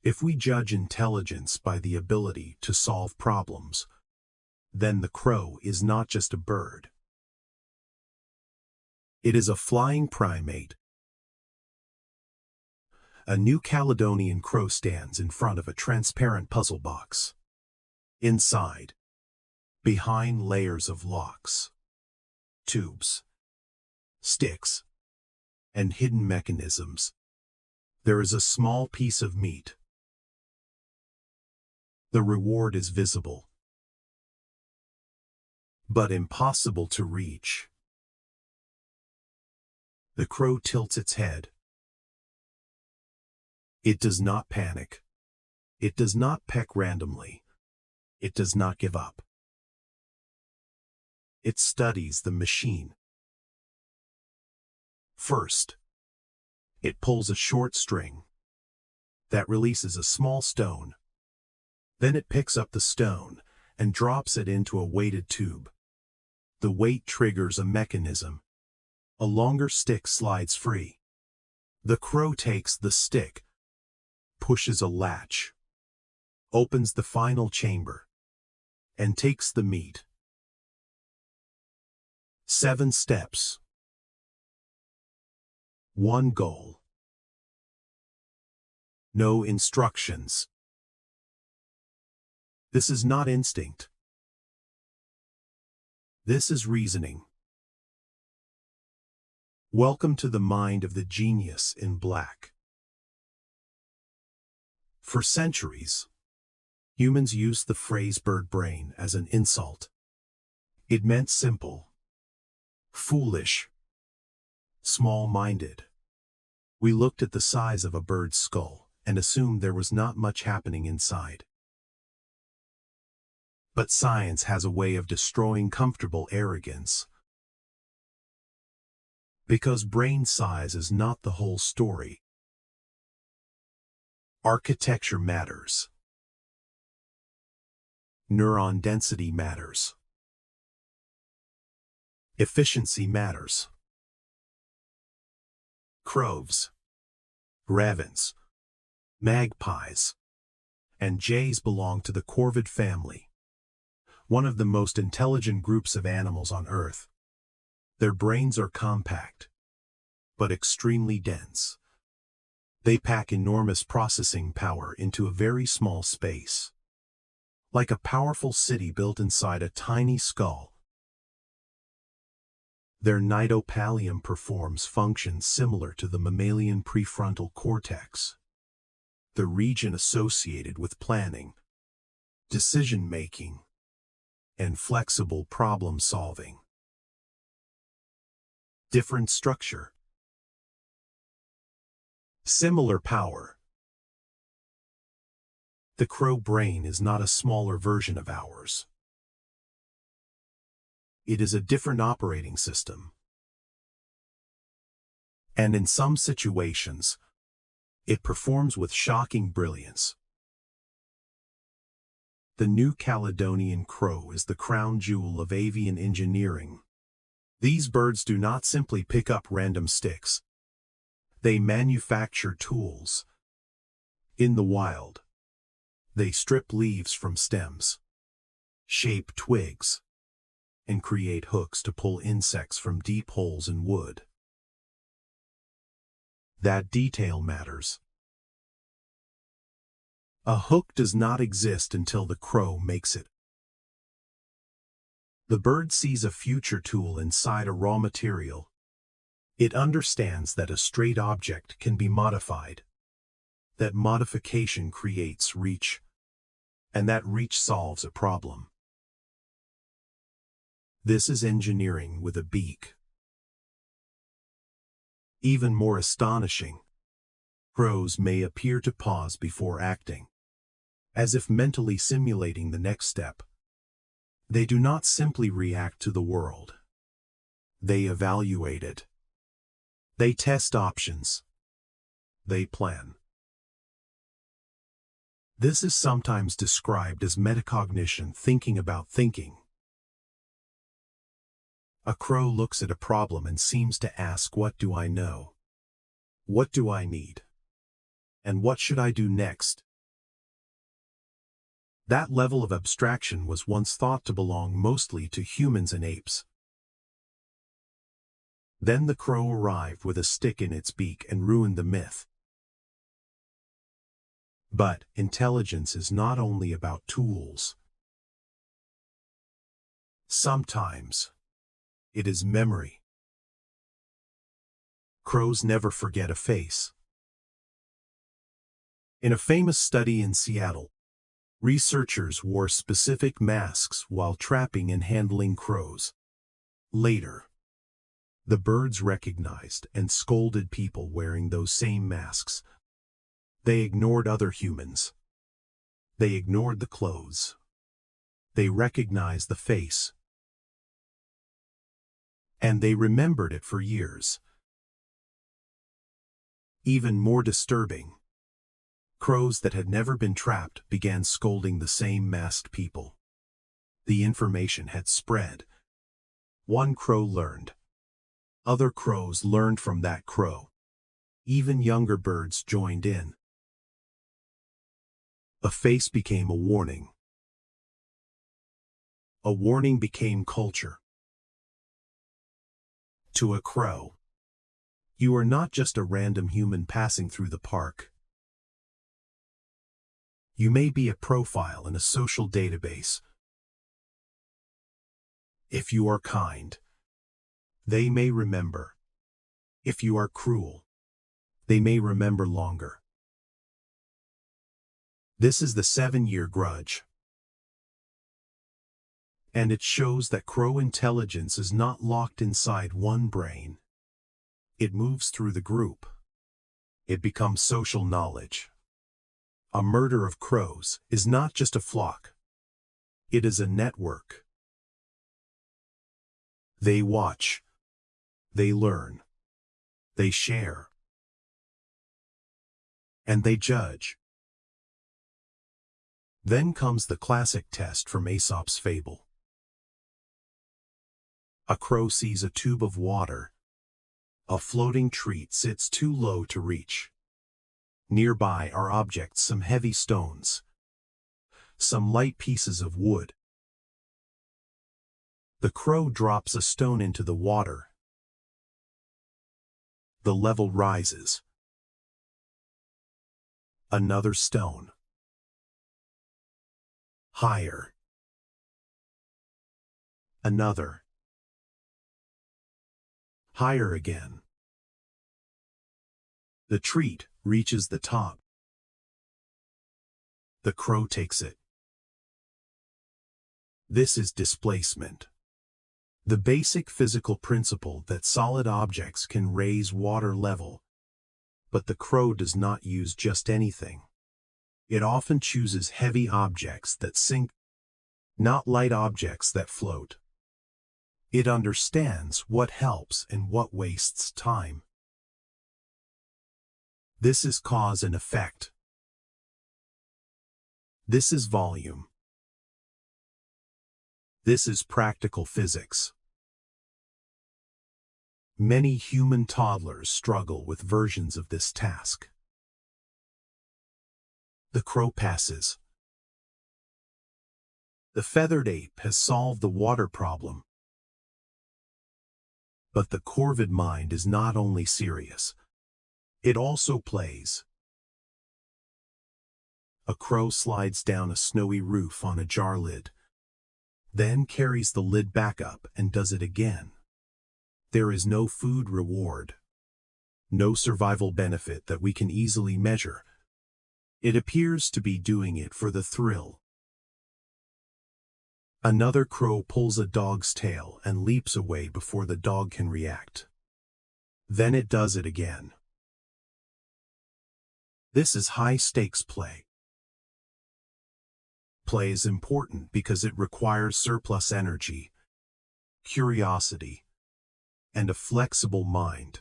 If we judge intelligence by the ability to solve problems, then the crow is not just a bird. It is a flying primate. A new Caledonian crow stands in front of a transparent puzzle box. Inside, behind layers of locks, tubes, sticks, and hidden mechanisms, there is a small piece of meat. The reward is visible, but impossible to reach. The crow tilts its head. It does not panic. It does not peck randomly. It does not give up. It studies the machine. First, it pulls a short string that releases a small stone. Then it picks up the stone and drops it into a weighted tube. The weight triggers a mechanism. A longer stick slides free. The crow takes the stick, pushes a latch, opens the final chamber, and takes the meat. 7 steps. 1 goal. No instructions. This is not instinct. This is reasoning. Welcome to the mind of the genius in black. For centuries, humans used the phrase bird brain as an insult. It meant simple, foolish, small-minded. We looked at the size of a bird's skull and assumed there was not much happening inside. But science has a way of destroying comfortable arrogance. Because brain size is not the whole story. Architecture matters. Neuron density matters. Efficiency matters. Crows, ravens, magpies, and jays belong to the corvid family, one of the most intelligent groups of animals on Earth. Their brains are compact, but extremely dense. They pack enormous processing power into a very small space, like a powerful city built inside a tiny skull. Their nidopallium performs functions similar to the mammalian prefrontal cortex, the region associated with planning, decision-making, and flexible problem-solving. Different structure. Similar power. The crow brain is not a smaller version of ours. It is a different operating system. And in some situations, it performs with shocking brilliance. The new Caledonian crow is the crown jewel of avian engineering. These birds do not simply pick up random sticks. They manufacture tools. In the wild, they strip leaves from stems, shape twigs, and create hooks to pull insects from deep holes in wood. That detail matters. A hook does not exist until the crow makes it. The bird sees a future tool inside a raw material. It understands that a straight object can be modified, that modification creates reach, and that reach solves a problem. This is engineering with a beak. Even more astonishing, crows may appear to pause before acting, as if mentally simulating the next step. They do not simply react to the world. They evaluate it. They test options. They plan. This is sometimes described as metacognition, thinking about thinking. A crow looks at a problem and seems to ask, what do I know? What do I need? And what should I do next? That level of abstraction was once thought to belong mostly to humans and apes. Then the crow arrived with a stick in its beak and ruined the myth. But intelligence is not only about tools. Sometimes it is memory. Crows never forget a face. In a famous study in Seattle, researchers wore specific masks while trapping and handling crows. Later, the birds recognized and scolded people wearing those same masks. They ignored other humans. They ignored the clothes. They recognized the face. And they remembered it for years. Even more disturbing, crows that had never been trapped began scolding the same masked people. The information had spread. One crow learned. Other crows learned from that crow. Even younger birds joined in. A face became a warning. A warning became culture. To a crow, you are not just a random human passing through the park. You may be a profile in a social database. If you are kind, they may remember. If you are cruel, they may remember longer. This is the 7-year grudge. And it shows that crow intelligence is not locked inside one brain. It moves through the group. It becomes social knowledge. A murder of crows is not just a flock. It is a network. They watch. They learn. They share. And they judge. Then comes the classic test from Aesop's fable. A crow sees a tube of water. A floating treat sits too low to reach. Nearby are objects, some heavy stones, some light pieces of wood. The crow drops a stone into the water. The level rises. Another stone. Higher. Another. Higher again. The treat reaches the top. The crow takes it. This is displacement. The basic physical principle that solid objects can raise water level. But the crow does not use just anything. It often chooses heavy objects that sink, not light objects that float. It understands what helps and what wastes time. This is cause and effect. This is volume. This is practical physics. Many human toddlers struggle with versions of this task. The crow passes. The feathered ape has solved the water problem. But the corvid mind is not only serious. It also plays. A crow slides down a snowy roof on a jar lid, then carries the lid back up and does it again. There is no food reward, no survival benefit that we can easily measure. It appears to be doing it for the thrill. Another crow pulls a dog's tail and leaps away before the dog can react. Then it does it again. This is high-stakes play. Play is important because it requires surplus energy, curiosity, and a flexible mind.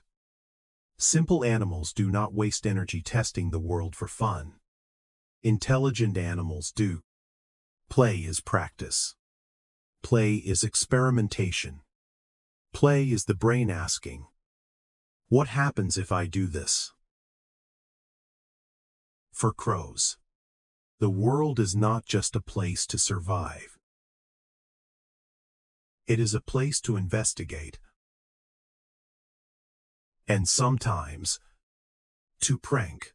Simple animals do not waste energy testing the world for fun. Intelligent animals do. Play is practice. Play is experimentation. Play is the brain asking, what happens if I do this? For crows, The world is not just a place to survive. It is a place to investigate. And sometimes, to prank.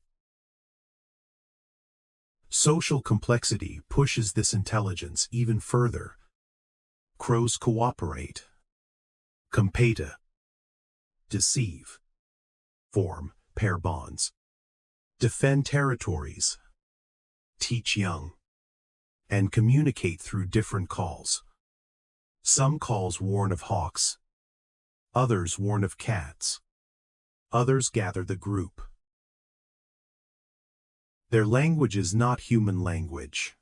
Social complexity pushes this intelligence even further. Crows cooperate, compete, deceive, form pair bonds, defend territories, teach young, and communicate through different calls. Some calls warn of hawks, others warn of cats, others gather the group. Their language is not human language,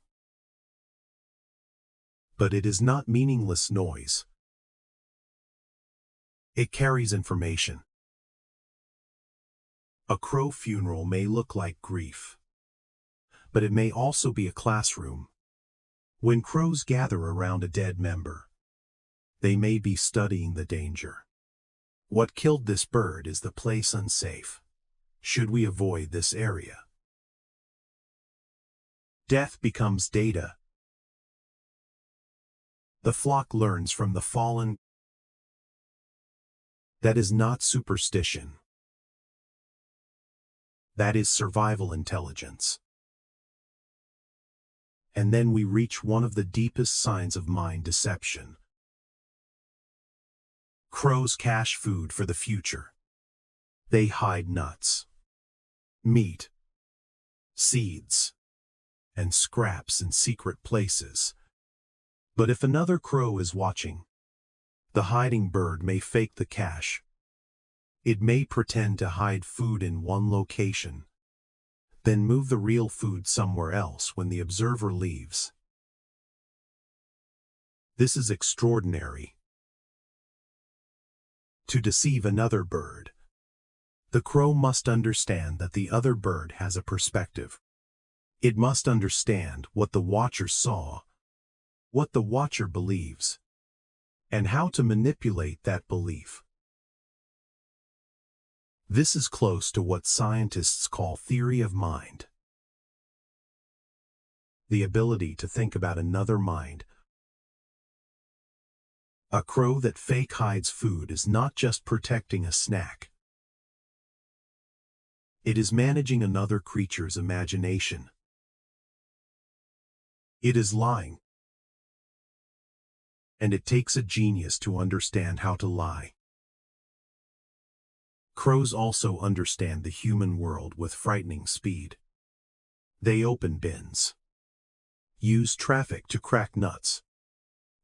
but it is not meaningless noise. It carries information. A crow funeral may look like grief, but it may also be a classroom. When crows gather around a dead member, they may be studying the danger. What killed this bird? Is the place unsafe? Should we avoid this area? Death becomes data. The flock learns from the fallen. That is not superstition. That is survival intelligence. And then we reach one of the deepest signs of mind deception. Crows cache food for the future. They hide nuts, meat, seeds, and scraps in secret places. But if another crow is watching, the hiding bird may fake the cache. It may pretend to hide food in one location, then move the real food somewhere else when the observer leaves. This is extraordinary. To deceive another bird, the crow must understand that the other bird has a perspective. It must understand what the watcher saw, what the watcher believes, and how to manipulate that belief. This is close to what scientists call theory of mind. The ability to think about another mind. A crow that fake hides food is not just protecting a snack. It is managing another creature's imagination. It is lying. And it takes a genius to understand how to lie. Crows also understand the human world with frightening speed. They open bins, use traffic to crack nuts,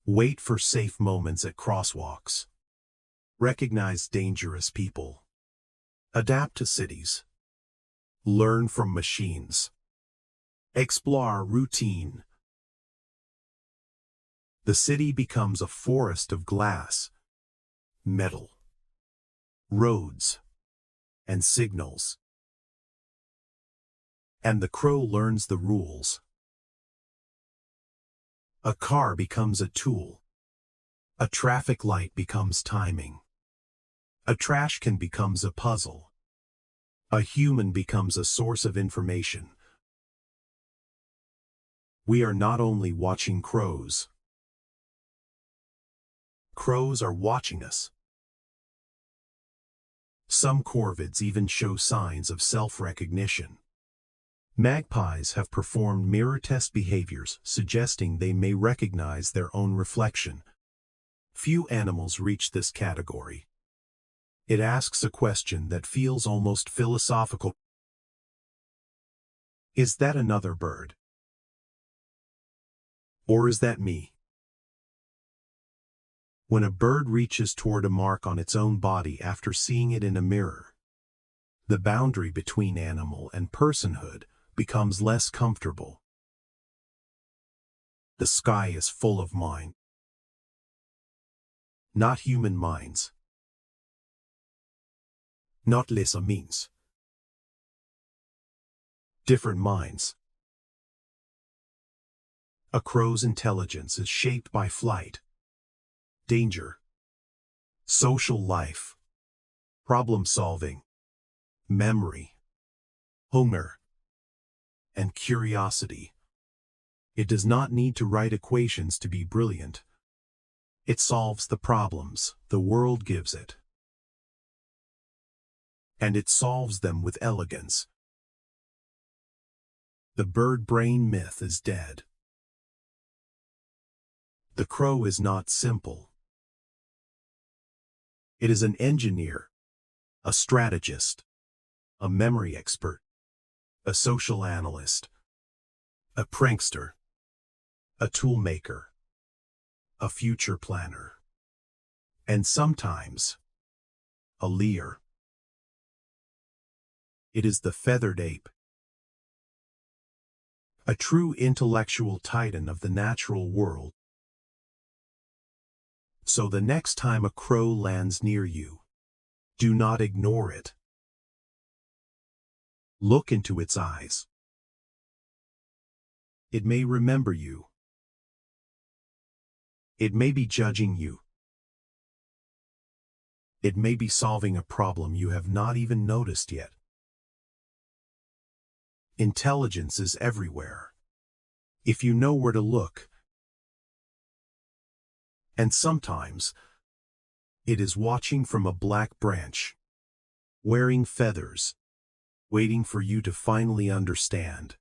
wait for safe moments at crosswalks, recognize dangerous people, adapt to cities, learn from machines, explore routine. The city becomes a forest of glass, metal, roads, and signals. And the crow learns the rules. A car becomes a tool. A traffic light becomes timing. A trash can becomes a puzzle. A human becomes a source of information. We are not only watching crows. Crows are watching us. Some corvids even show signs of self-recognition. Magpies have performed mirror test behaviors suggesting they may recognize their own reflection. Few animals reach this category. It asks a question that feels almost philosophical. Is that another bird? Or is that me? When a bird reaches toward a mark on its own body after seeing it in a mirror, the boundary between animal and personhood becomes less comfortable. The sky is full of mind, not human minds, not les amines. Different minds. A crow's intelligence is shaped by flight, danger, social life, problem-solving, memory, hunger, and curiosity. It does not need to write equations to be brilliant. It solves the problems the world gives it. And it solves them with elegance. The bird brain myth is dead. The crow is not simple. It is an engineer, a strategist, a memory expert, a social analyst, a prankster, a toolmaker, a future planner, and sometimes a leer. It is the feathered ape, a true intellectual titan of the natural world. So the next time a crow lands near you, do not ignore it. Look into its eyes. It may remember you. It may be judging you. It may be solving a problem you have not even noticed yet. Intelligence is everywhere, if you know where to look. And sometimes, it is watching from a black branch, wearing feathers, waiting for you to finally understand.